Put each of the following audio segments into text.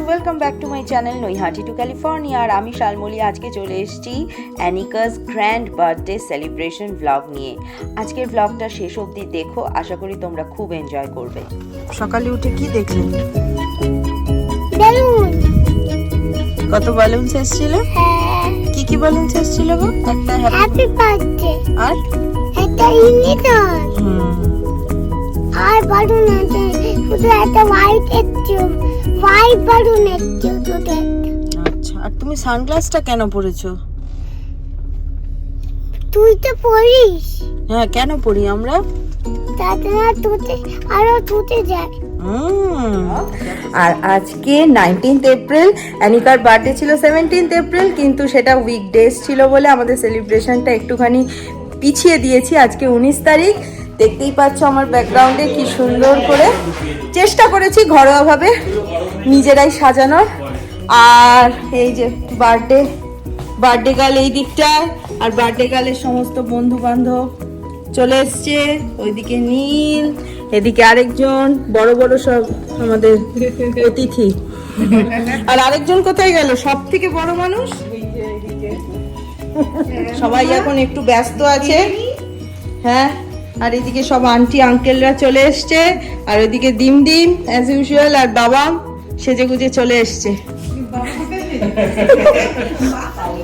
Welcome back to my channel Naihati to California. আর আমি শালমলি আজকে চলে এসেছি Anika's grand birthday celebration vlog নিয়ে। আজকের ব্লগটা শেষ অবধি দেখো, আশা করি তোমরা খুব এনজয় করবে। সকালে উঠে কি দেখলেন? বেলুন। কত বালুন এসেছিল? কি কি বালুন এসেছিল গো? একটা হ্যাপি বার্থডে আর একটা ইউনিকর্ন আর বালুন আছে, শুধু একটা হোয়াইট বালুন একটু শুধু। আচ্ছা, আর তুমি সানগ্লাসটা কেন পরেছো? তুই তো পড়িস। হ্যাঁ, কেন পরি আমরা? তাতে না তুতে আরো তুতে যায়। আর আজকে 19th এপ্রিল, অ্যানিকার বার্থডে ছিল 17th এপ্রিল, কিন্তু সেটা উইকডেজ ছিল বলে আমাদের সেলিব্রেশনটা একটুখানি পিছিয়ে দিয়েছি। আজকে 19 তারিখ। দেখতেই পাচ্ছ আমার ব্যাকগ্রাউন্ডে কি সুন্দর করে চেষ্টা করেছি ঘরোয়াভাবে নিজেরাই সাজানোর। আর এই যে বার্থডে গার্ল এই দিকটায়, আর বার্থডে গার্লের সমস্ত বন্ধু বান্ধব চলে এসছে। ওইদিকে নীল, এদিকে আরেকজন, বড় বড় সব আমাদের অতিথি। আর আরেকজন কোথায় গেল? সব থেকে বড় মানুষ। সবাই এখন একটু ব্যস্ত আছে। হ্যাঁ, আর এদিকে সব আন্টি আঙ্কেলরা চলে এসছে, আর ওইদিকে ডিম অ্যাজ ইউজুয়াল, আর বাবা সেজে গুজে চলে এসছে।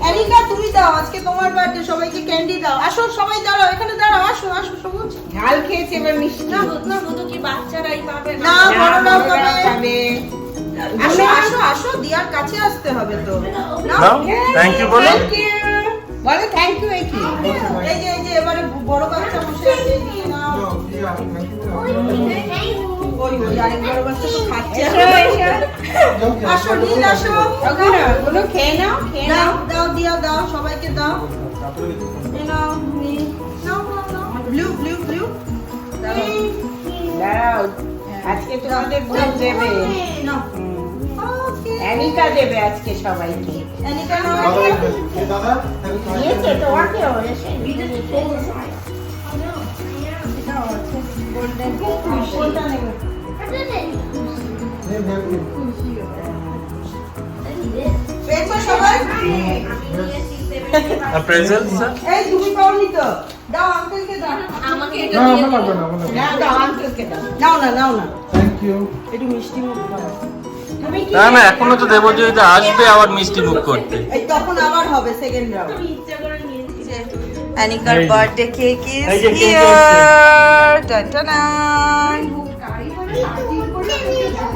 অ্যানিকা, তুমি দাও, আজকে তোমার বার্থডে, সবাইকে ক্যান্ডি দাও। আসো সবাই, দাঁড়াও এখানে, দাঁড়াও, আসো আসো সবুজ। ঝাল খেয়েছে এবার মিষ্টি না শুধু কি বাচ্চারাই পাবে না, বড়রাও বড়রাও পাবে। পাবে। আসো আসো আসো, দিয়ার কাছে আসতে হবে তো। নাও, থ্যাংক ইউ বলো। থ্যাংক ইউ বলে, থ্যাংক ইউ। এই কি এই যে এবারে বড় বাচ্চা বসে আছে, এদিকে নাও। ওই আরেক বড় বাচ্চা তো খাচ্ছে। আসো নীল, আসো। ওগুলো খেয়ে নাও, খেয়ে দাও নাও। দাও, দিয়া দাও, সবাইকে দাও। এই নাও, নীল। নাও নাও নাও। ব্লু দাঁড়াও, আজকে তোমাদের ভোগ দেবে, নাও। ওকে। অ্যানিকা দেবে আজকে সবাইকে। অ্যানিকা নাও। নিয়েছে তোমাকেও এসে। কোনটা নেবে? পেয়েছো সবাই? আর প্রেজেন্ট স্যার? এই তুমি পাওনি তো? দাও আঙ্কেলকে দাও। না, দাও আঙ্কেলকে দাও। নাও না। একটু মিষ্টি মুখ করো। না না, এখনো তো দেবজয়িতা আসবে আবার মিষ্টি মুখ করতে। এই তখন আবার হবে সেকেন্ড রাউন্ড। অ্যানিকার বার্থডে কেক ইজ এই যে cake হিয়ার। টাটানা,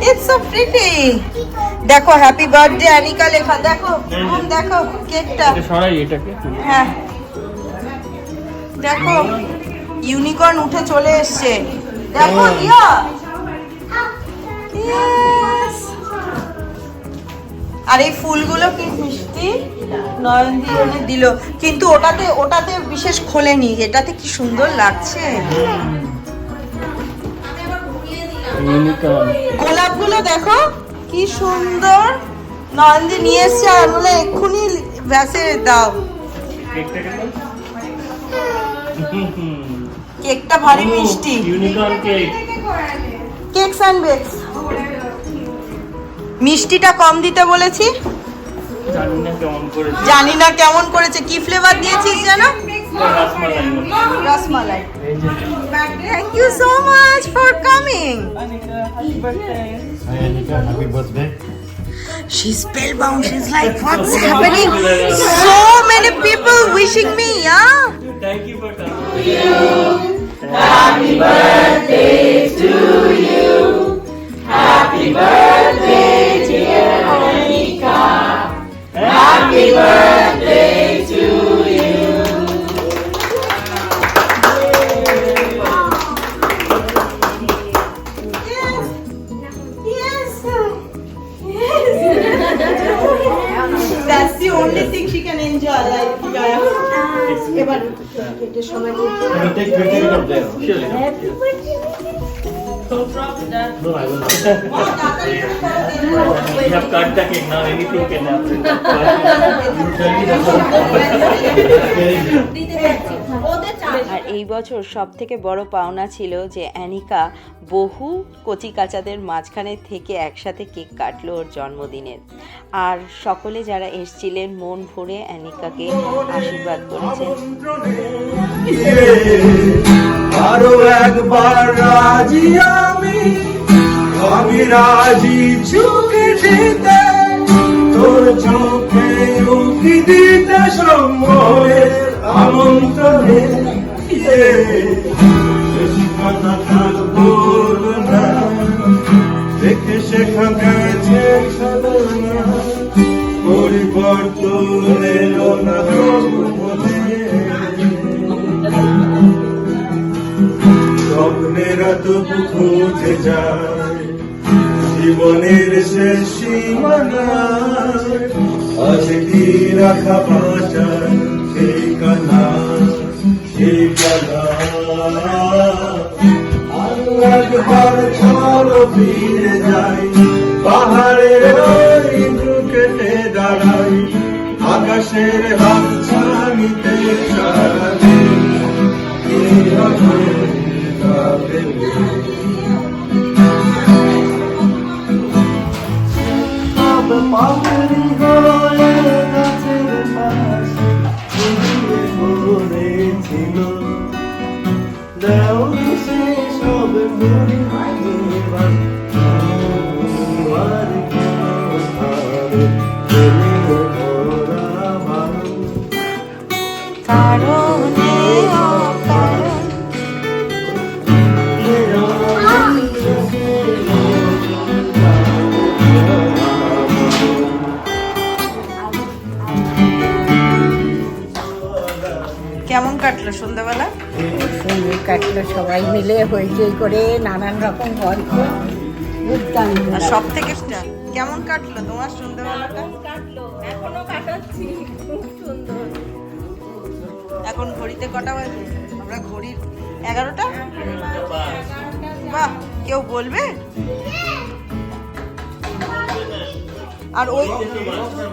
ইটস সো প্রিটি। দেখো হ্যাপি বার্থডে অ্যানিকা লেখা, দেখো দেখো কেকটা। সরাই এটাকে। হ্যাঁ, দেখো ইউনিকর্ন উঠে চলে এসছে। দেখো দিয়া। Yes! আর এই ফুলগুলো কি মিষ্টি, নয়নদি এনে দিল, কিন্তু ওটাতে বিশেষ খোলেনি। এটাতে কি সুন্দর লাগছে। গোলাপগুলো দেখো কি সুন্দর, নয়নদি নিয়ে এসছে। আর বলে এক্ষুনি ব্যাসে দাও। কেকটা ভারী মিষ্টি। Unicorn cake. Cakes and bakes. মিষ্টিটা কম দিতে বলেছি, জানি না কেমন করেছে। কি ফ্লেভার দিয়েছিস জানো? Rasmalai. Thank you so much for coming. Hi Anika, happy birthday. She's spellbound. She's like, what's happening? So many people wishing me, yeah? Thank you for coming. Happy birthday to you. Happy birthday, dear Anika. Happy birthday to you. Yes. That's the only only thing she can enjoy, like এবার কেটের সময় করতে No, I will not. We have cut the cake now. Anything can happen. আর এই বছর সব থেকে বড় পাওনা ছিল যে অ্যানিকা বহু কচি কাচাদের মাঝখানে থেকে একসাথে কেক কাটলো ওর জন্মদিনের। আর সকলে যারা এসেছিলেন মন ভরে অ্যানিকাকে আশীর্বাদ করেছেন। আরো একবার রাজি আমি রাজি চোখে দিতে তোর চোখে উকি দিতে সম্ভবের আমন্ত্রণে কথা থাকবো না দেখে শেখা গেছে পরিবর্তন এলো না স্বপ্নেরা তবু খুঁজে যায় জীবনের শেষ সীমানায় আছে কি রাখা বাঁচার ঠিকানা আরো একবার চলো ফিরে যাই পাহাড়ের ওই কেটে দাঁড়াই আকাশের হাত ছানিতে সারাদিন সব পাগলি হয়ে গাছের পাশে ঘুরেছিল দেও সে সব মুড়ি কেমন কাটলো সন্ধ্যাবেলা? সুন্দর কাটলো, সবাই মিলে হইচই করে নানান রকম গল্প দুর্দান্ত। আর সব থেকে কেমন কাটলো তোমার সন্ধ্যাবেলাটা? এখন ঘড়িতে কটা বাজে? আমরা ঘড়ির 11টা। বাহ, কেউ বলবে?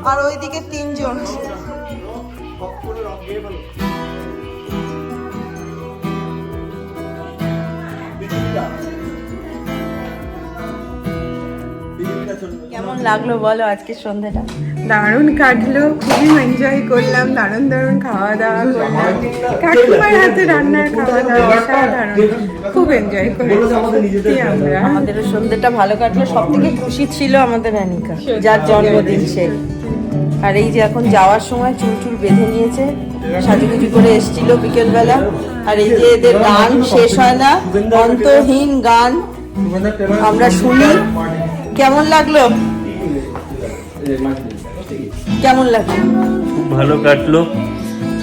আর ওইদিকে 3 জন। কেমন লাগলো বলো আজকে সন্ধ্যাটা? দারুণ কাটলো, খুবই এনজয় করলাম, দারুণ দারুণ খাওয়া দাওয়া করলাম, কাকিমার হাতে রান্নার খাওয়া দাওয়া সাধারণ, খুব এনজয় করেছি আমরা। আমাদেরও সন্ধ্যাটা ভালো কাটলো। সব থেকে খুশি ছিল আমাদের অ্যানিকা, যার জন্মদিন সে। আর এই যে এখন যাওয়ার সময় চুল বেঁধে নিয়েছে, সাজুগুজু করে এসেছিল বিকেলবেলা। আর এই যে এদের গান শেষ হয় না, অন্তহীন গান আমরা শুনি। কেমন লাগলো? কেমন লাগলো? খুব ভালো কাটলো,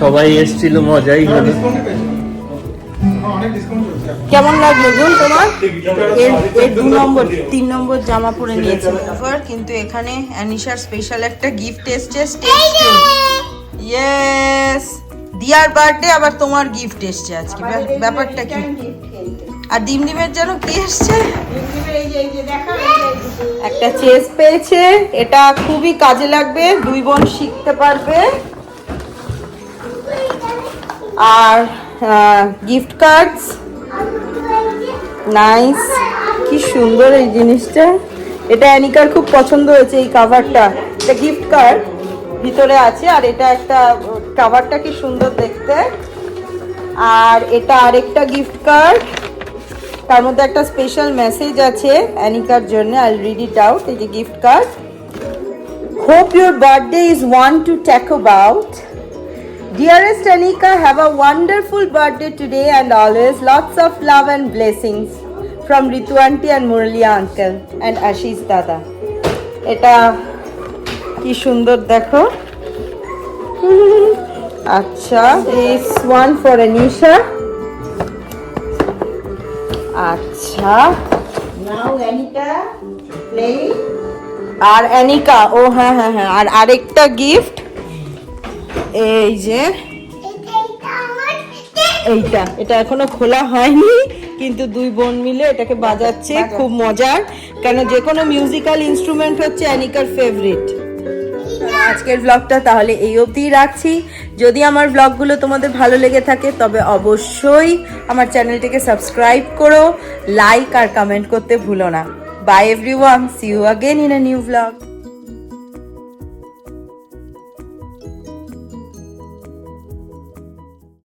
সবাই এসেছিল, মজাই হলো। কেমন লাগলো গুণ তোমার? এর 3 নম্বর জামা পরে নিয়েছে কিন্তু এখানে অ্যানিশার স্পেশাল একটা গিফট এসছে। ইয়েস, দিয়ার বার্থডে, আবার তোমার গিফট এসছে আজকে। ব্যাপারটা কি? আর ডিমের যেন কি এসছে? একটা চেস পেয়েছে, এটা খুবই কাজে লাগবে, 2 বোন শিখতে পারবে। আর গিফট কার্ডস, নাইস, কি সুন্দর এই জিনিসটা। এটা অ্যানিকার খুব পছন্দ হয়েছে, এই কাভারটা। এটা গিফট কার্ড ভিতরে আছে, আর এটা একটা কাভারটা কি সুন্দর দেখতে। আর এটা আরেকটা গিফট কার্ড, তার মধ্যে একটা স্পেশাল মেসেজ আছে অ্যানিকার জন্য। I will read it out. এই যে gift card, hope your birthday is one to talk about. Dearest Anika, have a wonderful birthday today and always. Lots of love and blessings from Ritu auntie and Murali uncle and Ashish dada. এটা কি সুন্দর দেখো। আচ্ছা, this one for Anisha. আচ্ছা, now Anika play. আর অ্যানিকা, ও হ্যাঁ, আর আরেকটা gift এই যে এটা আমার এটা এখনো খোলা হয়নি, কিন্তু দুই বোন মিলে এটাকে বাজাচ্ছে, খুব মজার, কেন যে কোনো মিউজিক্যাল ইনস্ট্রুমেন্ট হচ্ছে অ্যানিকার ফেভারিট। আজকের ব্লগটা তাহলে এই অবধিই রাখছি। যদি আমার ব্লগগুলো তোমাদের ভালো লেগে থাকে তবে অবশ্যই আমার চ্যানেলটিকে সাবস্ক্রাইব করো, লাইক আর কমেন্ট করতে ভুলো না। Bye everyone, see you again in a new blog.